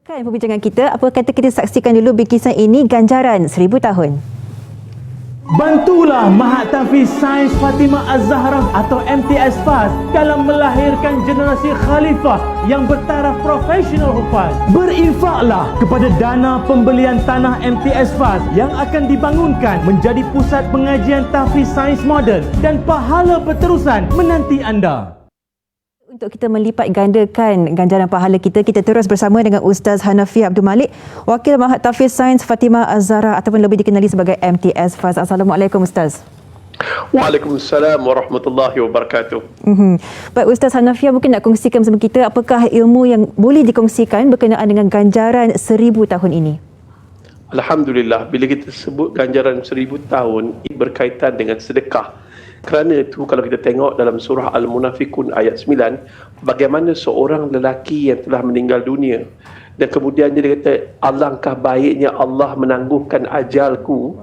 Kan perbincangan kita, apa kata kita saksikan dulu bikisan ini, Ganjaran 1000 tahun. Bantulah Mahat Tahfiz Sains Fatimah Az-Zahra atau MTS FAS dalam melahirkan generasi khalifah yang bertaraf profesional hufaz. Berinfaklah kepada dana pembelian tanah MTS FAS yang akan dibangunkan menjadi pusat pengajian tahfiz sains moden, dan pahala berterusan menanti anda. Untuk kita melipat gandakan ganjaran pahala kita terus bersama dengan Ustaz Hanafi Abdul Malik, Wakil Mahat Tahfiz Sains Fatimah Az-Zahra ataupun lebih dikenali sebagai MTS FAS. Assalamualaikum Ustaz. Waalaikumsalam warahmatullahi wabarakatuh. Baik Ustaz Hanafi, mungkin nak kongsikan bersama kita apakah ilmu yang boleh dikongsikan berkenaan dengan ganjaran 1000 tahun ini? Alhamdulillah, bila kita sebut ganjaran 1000 tahun, ini berkaitan dengan sedekah. Kerana itu kalau kita tengok dalam surah Al-Munafikun ayat 9, bagaimana seorang lelaki yang telah meninggal dunia dan kemudian dia kata, alangkah baiknya Allah menangguhkan ajalku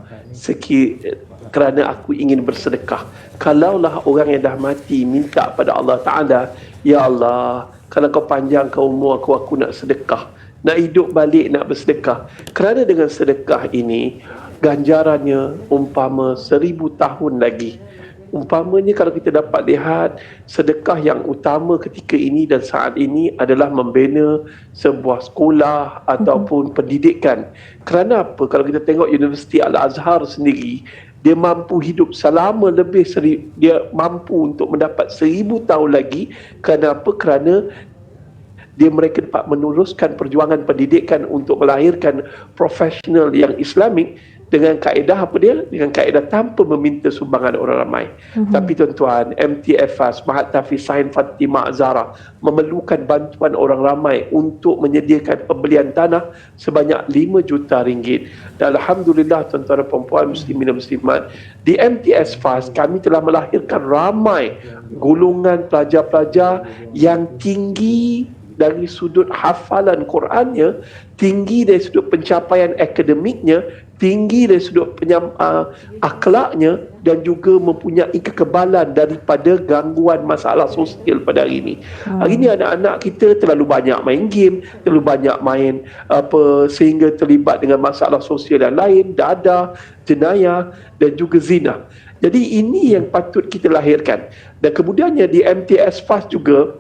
kerana aku ingin bersedekah. Kalaulah orang yang dah mati minta pada Allah Ta'ala, ya Allah, kalau kau panjangkan umur aku nak sedekah, nak hidup balik, nak bersedekah. Kerana dengan sedekah ini ganjarannya umpama 1000 tahun lagi. Umpamanya kalau kita dapat lihat, sedekah yang utama ketika ini dan saat ini adalah membina sebuah sekolah ataupun pendidikan. Kerana apa? Kalau kita tengok Universiti Al-Azhar sendiri, dia mampu hidup selama lebih dia mampu untuk mendapat 1000 tahun lagi. Kerana apa? Kerana mereka dapat meneruskan perjuangan pendidikan untuk melahirkan profesional yang Islamik dengan kaedah apa dia? Dengan kaedah tanpa meminta sumbangan orang ramai. Tapi tuan-tuan, MTS FAS, Mahat Tahfiz Sains Fatimah Az-Zahra memerlukan bantuan orang ramai untuk menyediakan pembelian tanah sebanyak 5 juta ringgit. Dan Alhamdulillah tuan-tuan dan puan-puan muslimin dan muslimat, di MTS FAS kami telah melahirkan ramai golongan pelajar-pelajar yang tinggi dari sudut hafalan Qurannya, tinggi dari sudut pencapaian akademiknya, tinggi dari sudut akhlaknya, dan juga mempunyai kekebalan daripada gangguan masalah sosial pada hari ini. Hari ini anak-anak kita terlalu banyak main game, terlalu banyak main sehingga terlibat dengan masalah sosial yang lain, dadah, jenayah dan juga zina. Jadi ini yang patut kita lahirkan. Dan kemudiannya di MTS FAS juga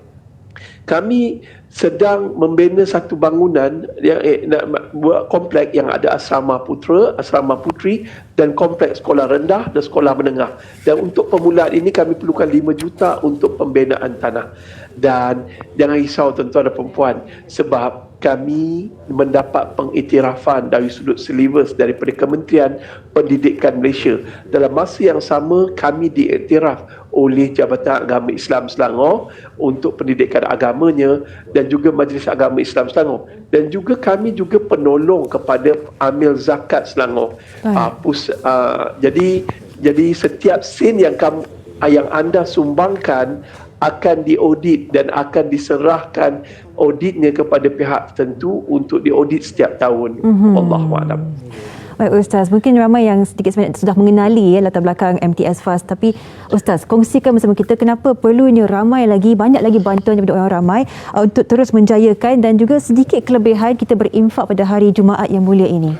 kami sedang membina satu bangunan yang nak buat kompleks yang ada asrama putera, asrama puteri dan kompleks sekolah rendah dan sekolah menengah. Dan untuk permulaan ini kami perlukan 5 juta untuk pembinaan tanah. Dan jangan risau tuan-tuan dan puan-puan, sebab kami mendapat pengiktirafan dari sudut silibus daripada Kementerian Pendidikan Malaysia. Dalam masa yang sama, kami diiktiraf oleh Jabatan Agama Islam Selangor untuk pendidikan agamanya dan juga Majlis Agama Islam Selangor. Dan juga kami juga penolong kepada Amil Zakat Selangor. Jadi setiap sen yang anda sumbangkan akan diaudit dan akan diserahkan auditnya kepada pihak tertentu untuk diaudit setiap tahun. Wallahualam. Baik Ustaz, mungkin ramai yang sedikit sebanyak sudah mengenali latar belakang MTS FAS, tapi Ustaz, kongsikan bersama kita kenapa perlunya banyak lagi bantuan daripada orang ramai untuk terus menjayakan dan juga sedikit kelebihan kita berinfak pada hari Jumaat yang mulia ini.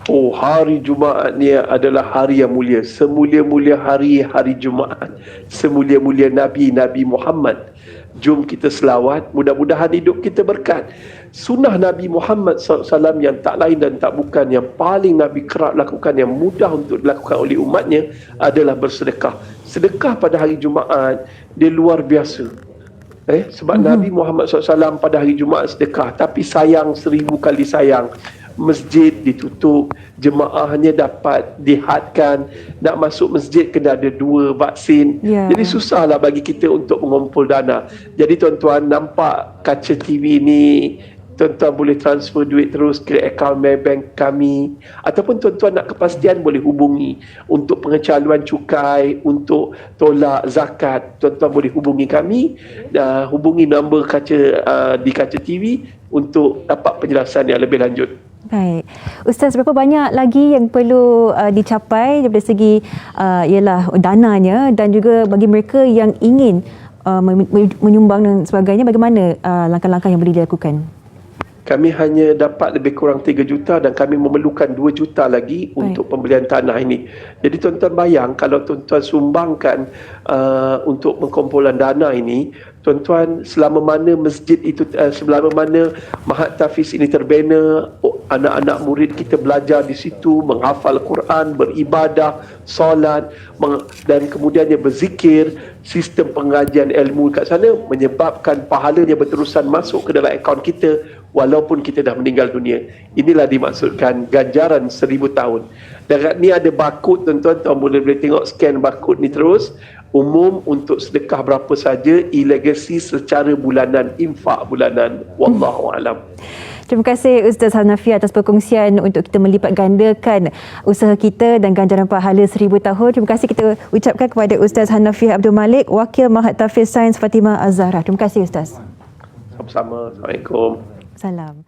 Hari Jumaat ni adalah hari yang mulia. Semulia-mulia hari Jumaat. Semulia-mulia Nabi Muhammad. Jom kita selawat, mudah-mudahan hidup kita berkat. Sunnah Nabi Muhammad SAW yang tak lain dan tak bukan, yang paling Nabi kerap lakukan, yang mudah untuk dilakukan oleh umatnya adalah bersedekah. Sedekah pada hari Jumaat, dia luar biasa. Sebab Nabi Muhammad SAW pada hari Jumaat sedekah, tapi sayang 1000 kali sayang. Masjid ditutup, jemaahnya dapat dihadkan, nak masuk masjid kena ada 2 vaksin. Jadi susahlah bagi kita untuk mengumpul dana. Jadi tuan-tuan nampak kaca TV ni, tuan-tuan boleh transfer duit terus ke akaun bank kami, ataupun tuan-tuan nak kepastian boleh hubungi untuk pengecaluan cukai, untuk tolak zakat, tuan-tuan boleh hubungi kami, hubungi nombor di kaca TV untuk dapat penjelasan yang lebih lanjut. Baik. Ustaz, berapa banyak lagi yang perlu dicapai daripada segi ialah dananya dan juga bagi mereka yang ingin menyumbang dan sebagainya, bagaimana langkah-langkah yang boleh dilakukan? kami hanya dapat lebih kurang 3 juta dan kami memerlukan 2 juta lagi untuk pembelian tanah ini. Jadi tuan-tuan bayang kalau tuan-tuan sumbangkan untuk pengkumpulan dana ini, tuan-tuan selama mana masjid itu, selama mana Mahat Tahfiz ini terbina, anak-anak murid kita belajar di situ, menghafal Quran, beribadah, solat, dan kemudiannya berzikir, sistem pengajian ilmu kat sana menyebabkan pahalanya berterusan masuk ke dalam akaun kita walaupun kita dah meninggal dunia. Inilah dimaksudkan ganjaran 1000 tahun. Dan ni ada barcode tuan-tuan, tuan boleh tengok scan barcode ni terus. Umum untuk sedekah berapa saja, e-legacy secara bulanan, infak bulanan. Wallahu alam. Terima kasih Ustaz Hanafi atas perkongsian untuk kita melipat gandakan usaha kita dan ganjaran pahala 1000 tahun. Terima kasih kita ucapkan kepada Ustaz Hanafi Abdul Malik, Wakil Mahat Tahfiz Sains Fatimah Az-Zahra. Terima kasih Ustaz. Sama-sama. Assalamualaikum. Salam.